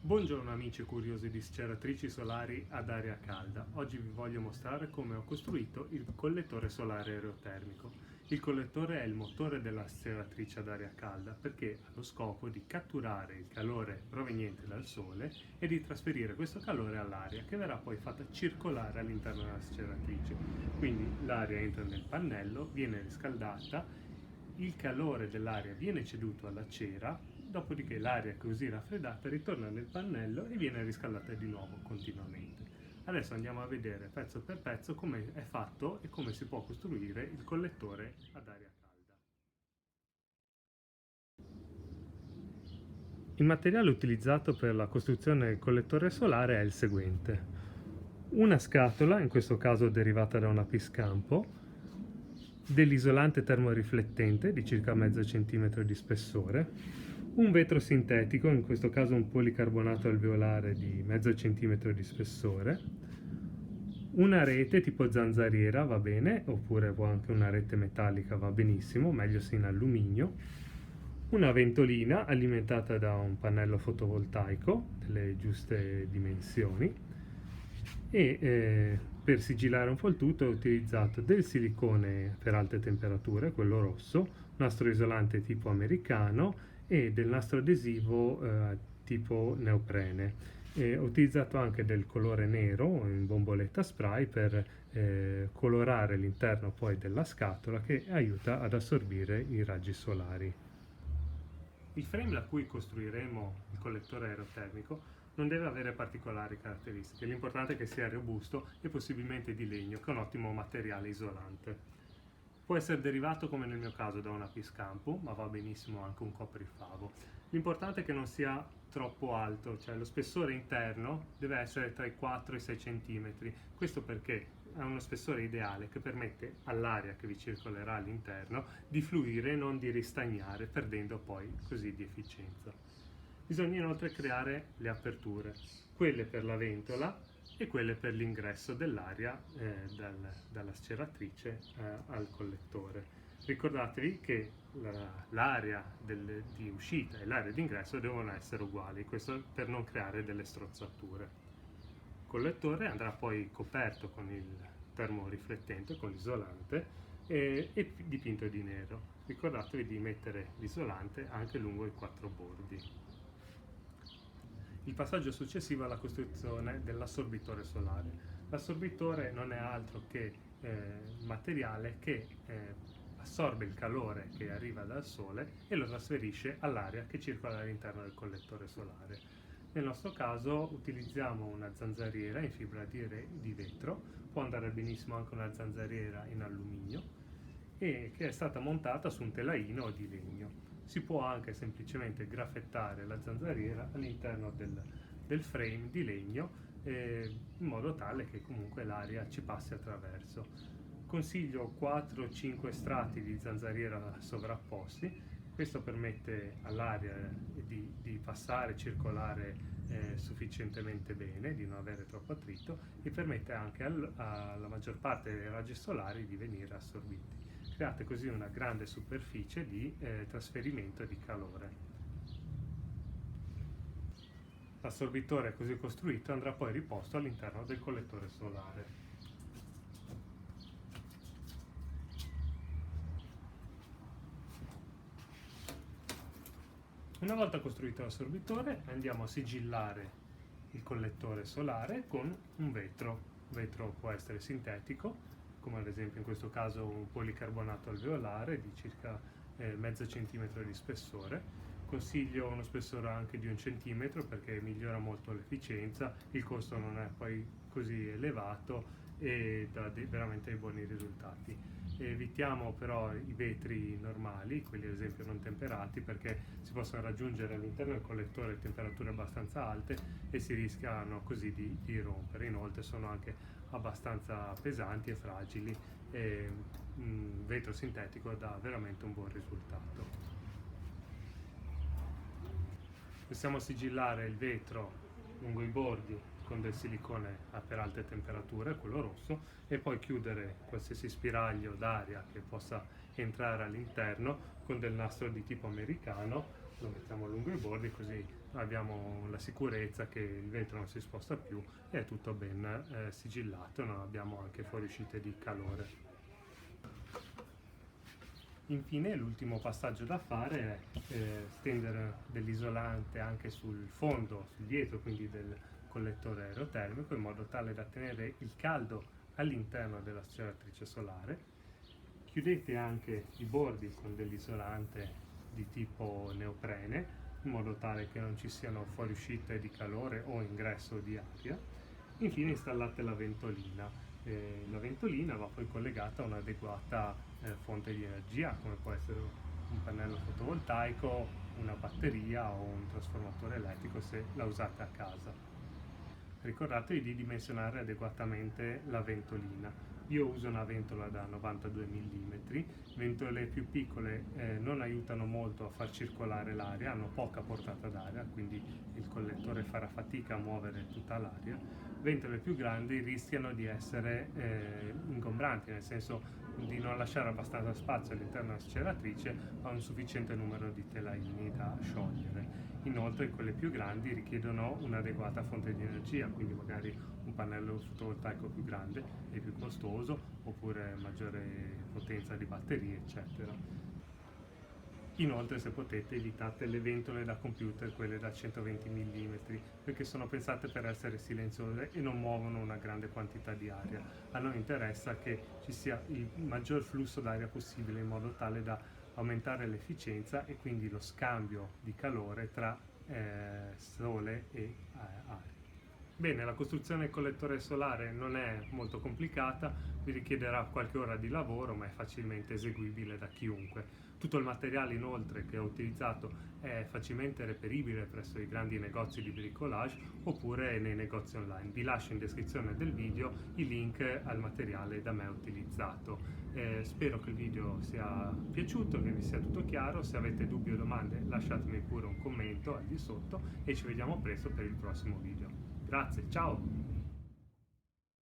Buongiorno amici curiosi di sceratrici solari ad aria calda. Oggi vi voglio mostrare come ho costruito il collettore solare aerotermico. Il collettore è il motore della sceratrice ad aria calda perché ha lo scopo di catturare il calore proveniente dal sole e di trasferire questo calore all'aria che verrà poi fatta circolare all'interno della sceratrice. Quindi l'aria entra nel pannello, viene riscaldata, il calore dell'aria viene ceduto alla cera, dopodiché l'aria così raffreddata ritorna nel pannello e viene riscaldata di nuovo continuamente. Adesso andiamo a vedere pezzo per pezzo come è fatto e come si può costruire il collettore ad aria calda. Il materiale utilizzato per la costruzione del collettore solare è il seguente: una scatola, in questo caso derivata da una piscampo, dell'isolante termoriflettente di circa mezzo centimetro di spessore, un vetro sintetico, in questo caso un policarbonato alveolare di mezzo centimetro di spessore, una rete tipo zanzariera va bene, oppure anche una rete metallica va benissimo, meglio se in alluminio, una ventolina alimentata da un pannello fotovoltaico delle giuste dimensioni e per sigillare un po' il tutto ho utilizzato del silicone per alte temperature, quello rosso, nastro isolante tipo americano e del nastro adesivo tipo neoprene. Ho utilizzato anche del colore nero in bomboletta spray per colorare l'interno poi della scatola che aiuta ad assorbire i raggi solari. Il frame da cui costruiremo il collettore aerotermico non deve avere particolari caratteristiche, l'importante è che sia robusto e possibilmente di legno, che è un ottimo materiale isolante. Può essere derivato, come nel mio caso, da una piscampo, ma va benissimo anche un coprifavo. L'importante è che non sia troppo alto, cioè lo spessore interno deve essere tra i 4 e i 6 cm. Questo perché ha uno spessore ideale che permette all'aria che vi circolerà all'interno di fluire e non di ristagnare, perdendo poi così di efficienza. Bisogna inoltre creare le aperture, quelle per la ventola e quelle per l'ingresso dell'aria dalla sceratrice al collettore. Ricordatevi che l'area di uscita e l'area di ingresso devono essere uguali, questo per non creare delle strozzature. Il collettore andrà poi coperto con il termoriflettente, con l'isolante e dipinto di nero. Ricordatevi di mettere l'isolante anche lungo i 4 bordi. Il passaggio successivo è la costruzione dell'assorbitore solare. L'assorbitore non è altro che materiale che assorbe il calore che arriva dal sole e lo trasferisce all'aria che circola all'interno del collettore solare. Nel nostro caso utilizziamo una zanzariera in fibra di vetro, può andare benissimo anche una zanzariera in alluminio, e che è stata montata su un telaino di legno. Si può anche semplicemente graffettare la zanzariera all'interno del frame di legno in modo tale che comunque l'aria ci passi attraverso. Consiglio 4-5 strati di zanzariera sovrapposti, questo permette all'aria di passare, circolare sufficientemente bene, di non avere troppo attrito e permette anche alla maggior parte dei raggi solari di venire assorbiti. Create così una grande superficie di trasferimento di calore. L'assorbitore così costruito andrà poi riposto all'interno del collettore solare. Una volta costruito l'assorbitore andiamo a sigillare il collettore solare con un vetro. Il vetro può essere sintetico, come ad esempio in questo caso un policarbonato alveolare di circa mezzo centimetro di spessore. Consiglio uno spessore anche di 1 centimetro perché migliora molto l'efficienza, il costo non è poi così elevato e dà veramente dei buoni risultati. Evitiamo però i vetri normali, quelli ad esempio non temperati, perché si possono raggiungere all'interno del collettore temperature abbastanza alte e si rischiano così di rompere. Inoltre sono anche abbastanza pesanti e fragili e un vetro sintetico dà veramente un buon risultato. Possiamo sigillare il vetro lungo i bordi con del silicone per alte temperature, quello rosso, e poi chiudere qualsiasi spiraglio d'aria che possa entrare all'interno con del nastro di tipo americano lo mettiamo lungo i bordi, così abbiamo la sicurezza che il vetro non si sposta più e è tutto ben sigillato, non abbiamo anche fuoriuscite di calore. Infine l'ultimo passaggio da fare è stendere dell'isolante anche sul fondo, sul dietro quindi del collettore aerotermico, in modo tale da tenere il caldo all'interno della sceratrice solare. Chiudete anche i bordi con dell'isolante di tipo neoprene, in modo tale che non ci siano fuoriuscite di calore o ingresso di aria. Infine installate la ventolina. La ventolina va poi collegata a un'adeguata fonte di energia, come può essere un pannello fotovoltaico, una batteria o un trasformatore elettrico se la usate a casa. Ricordatevi di dimensionare adeguatamente la ventolina. Io uso una ventola da 92 mm, ventole più piccole non aiutano molto a far circolare l'aria, hanno poca portata d'aria, quindi il collettore farà fatica a muovere tutta l'aria. Ventole più grandi rischiano di essere ingombranti, nel senso di non lasciare abbastanza spazio all'interno della sceratrice a un sufficiente numero di telaini da sciogliere. Inoltre quelle più grandi richiedono un'adeguata fonte di energia, quindi magari un pannello fotovoltaico più grande e più costoso, oppure maggiore potenza di batterie, eccetera. Inoltre, se potete, evitate le ventole da computer, quelle da 120 mm, perché sono pensate per essere silenziose e non muovono una grande quantità di aria. A noi interessa che ci sia il maggior flusso d'aria possibile, in modo tale da aumentare l'efficienza e quindi lo scambio di calore tra sole e aria. Bene, la costruzione del collettore solare non è molto complicata, vi richiederà qualche ora di lavoro, ma è facilmente eseguibile da chiunque. Tutto il materiale inoltre che ho utilizzato è facilmente reperibile presso i grandi negozi di bricolage oppure nei negozi online. Vi lascio in descrizione del video i link al materiale da me utilizzato. Spero che il video sia piaciuto, che vi sia tutto chiaro. Se avete dubbi o domande lasciatemi pure un commento al di sotto e ci vediamo presto per il prossimo video. Grazie, ciao!